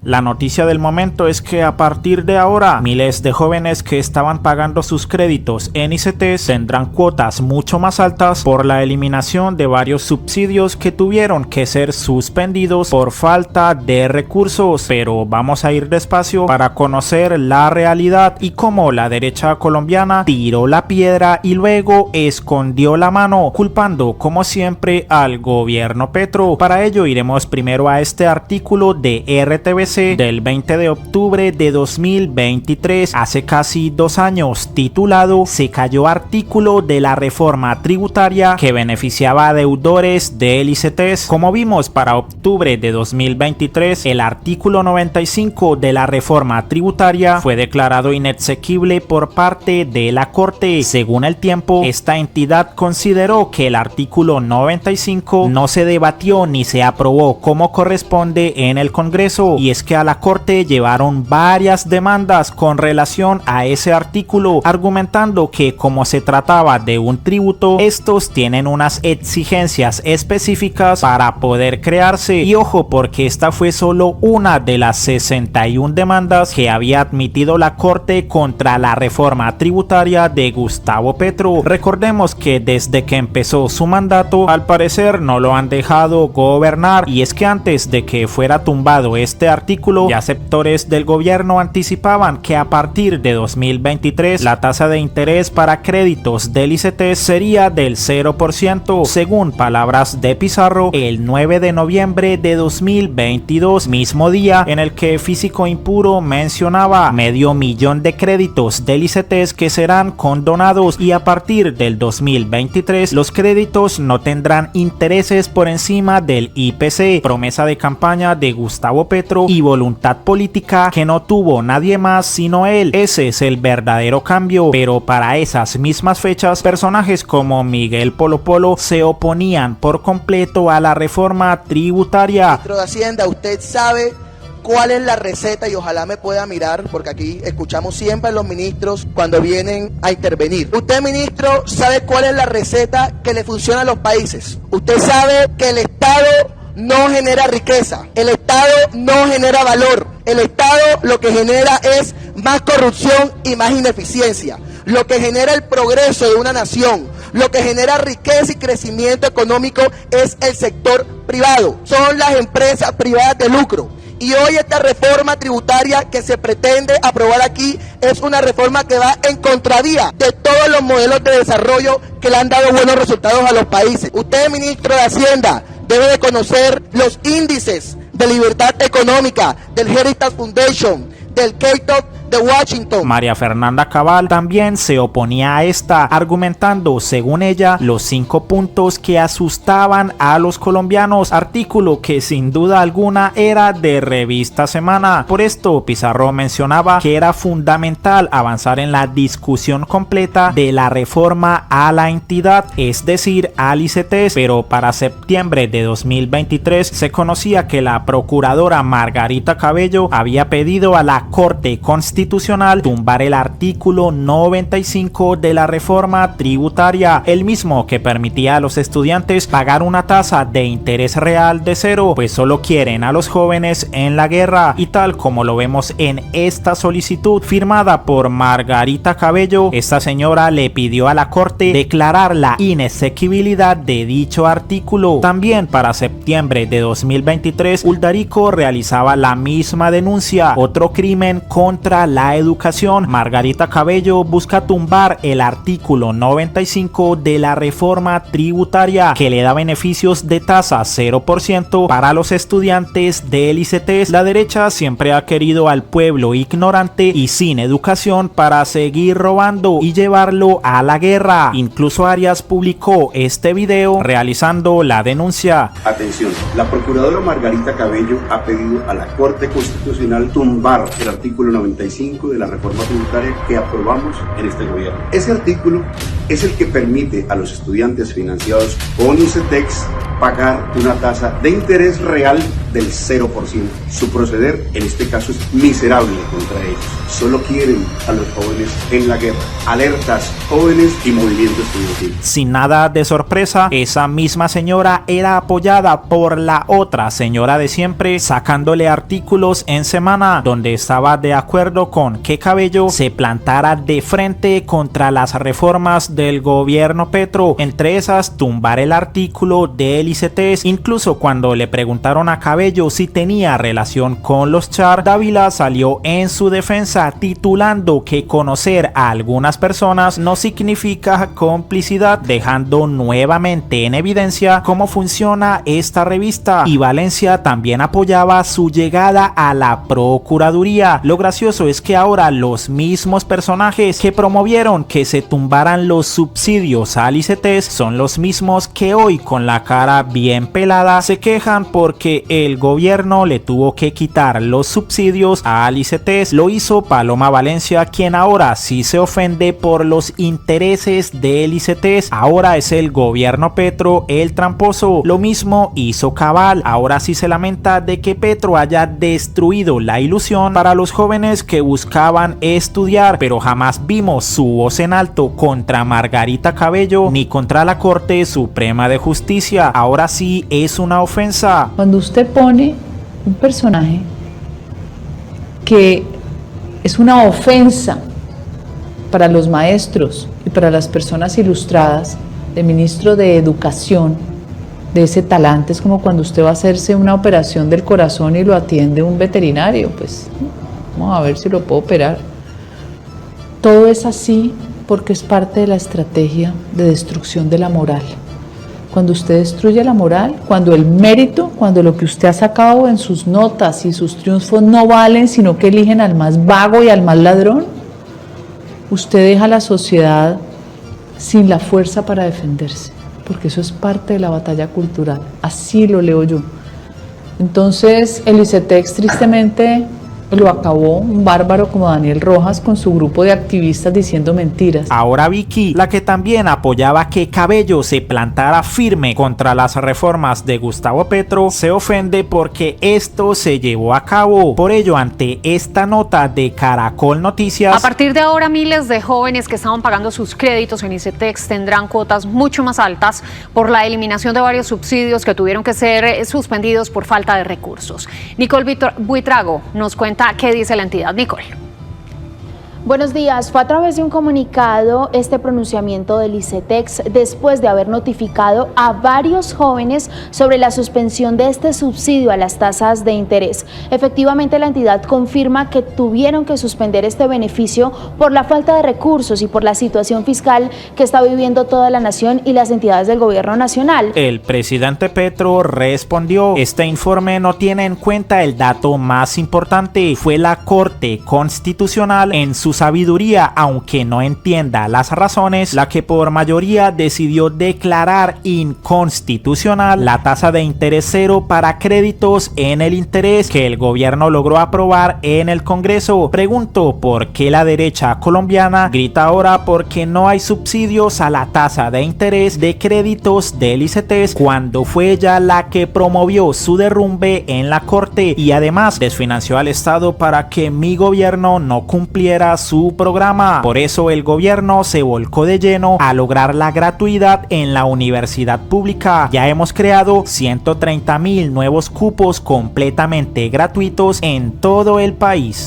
La noticia del momento es que a partir de ahora, miles de jóvenes que estaban pagando sus créditos en ICETEX tendrán cuotas mucho más altas por la eliminación de varios subsidios que tuvieron que ser suspendidos por falta de recursos. Pero vamos a ir despacio para conocer la realidad y cómo la derecha colombiana tiró la piedra y luego escondió la mano, culpando como siempre al gobierno Petro. Para ello iremos primero a este artículo de RTBC del 20 de octubre de 2023, hace casi 2 años, titulado "Se cayó artículo de la reforma tributaria que beneficiaba a deudores del ICETEX". Como vimos, para octubre de 2023, el artículo 95 de la reforma tributaria fue declarado inexequible por parte de la Corte. Según El Tiempo, esta entidad consideró que el artículo 95 no se debatió ni se aprobó como corresponde en el Congreso, y es que a la Corte llevaron varias demandas con relación a ese artículo, argumentando que como se trataba de un tributo, estos tienen unas exigencias específicas para poder crearse. Y ojo, porque esta fue solo una de las 61 demandas que había admitido la Corte contra la reforma tributaria de Gustavo Petro. Recordemos que desde que empezó su mandato, al parecer no lo han dejado gobernar, y es que antes de que fuera tumbado este artículo, ya sectores del gobierno anticipaban que a partir de 2023 la tasa de interés para créditos del ICETEX sería del 0%, según palabras de Pizarro el 9 de noviembre de 2022, mismo día en el que Físico Impuro mencionaba 500.000 de créditos del ICETEX que serán condonados, y a partir del 2023 los créditos no tendrán intereses por encima del IPC, promesa de campaña de Gustavo Petro y voluntad política que no tuvo nadie más sino él. Ese es el verdadero cambio. Pero para esas mismas fechas, personajes como Miguel Polo Polo se oponían por completo a la reforma tributaria. Ministro de Hacienda, usted sabe cuál es la receta, y ojalá me pueda mirar, porque aquí escuchamos siempre a los ministros cuando vienen a intervenir. Usted, ministro, sabe cuál es la receta que le funciona a los países. Usted sabe que el Estado no genera riqueza, el Estado no genera valor, el Estado lo que genera es más corrupción y más ineficiencia. Lo que genera el progreso de una nación, lo que genera riqueza y crecimiento económico es el sector privado, son las empresas privadas de lucro. Y hoy esta reforma tributaria que se pretende aprobar aquí es una reforma que va en contravía de todos los modelos de desarrollo que le han dado buenos resultados a los países. Usted, ministro de Hacienda, debe de conocer los índices de libertad económica del Heritage Foundation, del K-Top de Washington. María Fernanda Cabal también se oponía a esta, argumentando, según ella, los 5 puntos que asustaban a los colombianos, artículo que sin duda alguna era de Revista Semana. Por esto, Pizarro mencionaba que era fundamental avanzar en la discusión completa de la reforma a la entidad, es decir, al ICETEX, pero para septiembre de 2023 se conocía que la procuradora Margarita Cabello había pedido a la Corte Constitucional tumbar el artículo 95 de la reforma tributaria, el mismo que permitía a los estudiantes pagar una tasa de interés real de 0, pues solo quieren a los jóvenes en la guerra. Y tal como lo vemos en esta solicitud firmada por Margarita Cabello, esta señora le pidió a la Corte declarar la inexequibilidad de dicho artículo. También para septiembre de 2023, Uldarico realizaba la misma denuncia, otro crimen contra la educación. Margarita Cabello busca tumbar el artículo 95 de la reforma tributaria que le da beneficios de tasa 0% para los estudiantes del ICETEX. La derecha siempre ha querido al pueblo ignorante y sin educación para seguir robando y llevarlo a la guerra. Incluso Arias publicó este video realizando la denuncia. Atención, la procuradora Margarita Cabello ha pedido a la Corte Constitucional tumbar el artículo 95 de la reforma tributaria que aprobamos en este gobierno. Ese artículo es el que permite a los estudiantes financiados con ICETEX pagar una tasa de interés real del 0%. Su proceder en este caso es miserable contra ellos. Solo quieren a los jóvenes en la guerra. Alertas, jóvenes y movimiento estudiantil. Sin nada de sorpresa, esa misma señora era apoyada por la otra señora de siempre, sacándole artículos en semana donde estaba de acuerdo con que Cabello se plantara de frente contra las reformas del gobierno Petro, entre esas tumbar el artículo del ICETEX. Incluso cuando le preguntaron a Cabello si tenía relación con los Char, Dávila salió en su defensa titulando que conocer a algunas personas no significa complicidad, dejando nuevamente en evidencia cómo funciona esta revista. Y Valencia también apoyaba su llegada a la Procuraduría. Lo gracioso es que ahora los mismos personajes que promovieron que se tumbaran los subsidios al ICETEX son los mismos que hoy, con la cara bien pelada, se quejan porque el gobierno le tuvo que quitar los subsidios al ICETEX. Lo hizo Paloma Valencia, quien ahora sí se ofende por los intereses del ICETEX. Ahora es el gobierno Petro el tramposo. Lo mismo hizo Cabal. Ahora sí se lamenta de que Petro haya destruido la ilusión para los jóvenes que buscaban estudiar, pero jamás vimos su voz en alto contra Margarita Cabello ni contra la Corte Suprema de Justicia. Ahora sí es una ofensa. Cuando usted pone un personaje que es una ofensa para los maestros y para las personas ilustradas, de ministro de Educación, de ese talante, es como cuando usted va a hacerse una operación del corazón y lo atiende un veterinario, pues vamos a ver si lo puedo operar. Todo es así porque es parte de la estrategia de destrucción de la moral. Cuando usted destruye la moral, cuando el mérito, cuando lo que usted ha sacado en sus notas y sus triunfos no valen, sino que eligen al más vago y al más ladrón, usted deja a la sociedad sin la fuerza para defenderse, porque eso es parte de la batalla cultural. Así lo leo yo. Entonces, el ICETEX tristemente lo acabó un bárbaro como Daniel Rojas con su grupo de activistas diciendo mentiras. Ahora Vicky, la que también apoyaba que Cabello se plantara firme contra las reformas de Gustavo Petro, se ofende porque esto se llevó a cabo. Por ello, ante esta nota de Caracol Noticias: a partir de ahora, miles de jóvenes que estaban pagando sus créditos en ICETEX tendrán cuotas mucho más altas por la eliminación de varios subsidios que tuvieron que ser suspendidos por falta de recursos. Nicole Buitrago nos cuenta qué dice la entidad. Nicole. Buenos días. Fue a través de un comunicado este pronunciamiento del ICETEX después de haber notificado a varios jóvenes sobre la suspensión de este subsidio a las tasas de interés. Efectivamente, la entidad confirma que tuvieron que suspender este beneficio por la falta de recursos y por la situación fiscal que está viviendo toda la nación y las entidades del gobierno nacional. El presidente Petro respondió: este informe no tiene en cuenta el dato más importante. Fue la Corte Constitucional, en su sabiduría, aunque no entienda las razones, la que por mayoría decidió declarar inconstitucional la tasa de interés cero para créditos en el interés que el gobierno logró aprobar en el Congreso. Pregunto por qué la derecha colombiana grita ahora porque no hay subsidios a la tasa de interés de créditos del ICETEX, cuando fue ella la que promovió su derrumbe en la Corte y además desfinanció al Estado para que mi gobierno no cumpliera su programa. Por eso el gobierno se volcó de lleno a lograr la gratuidad en la universidad pública. Ya hemos creado 130.000 nuevos cupos completamente gratuitos en todo el país.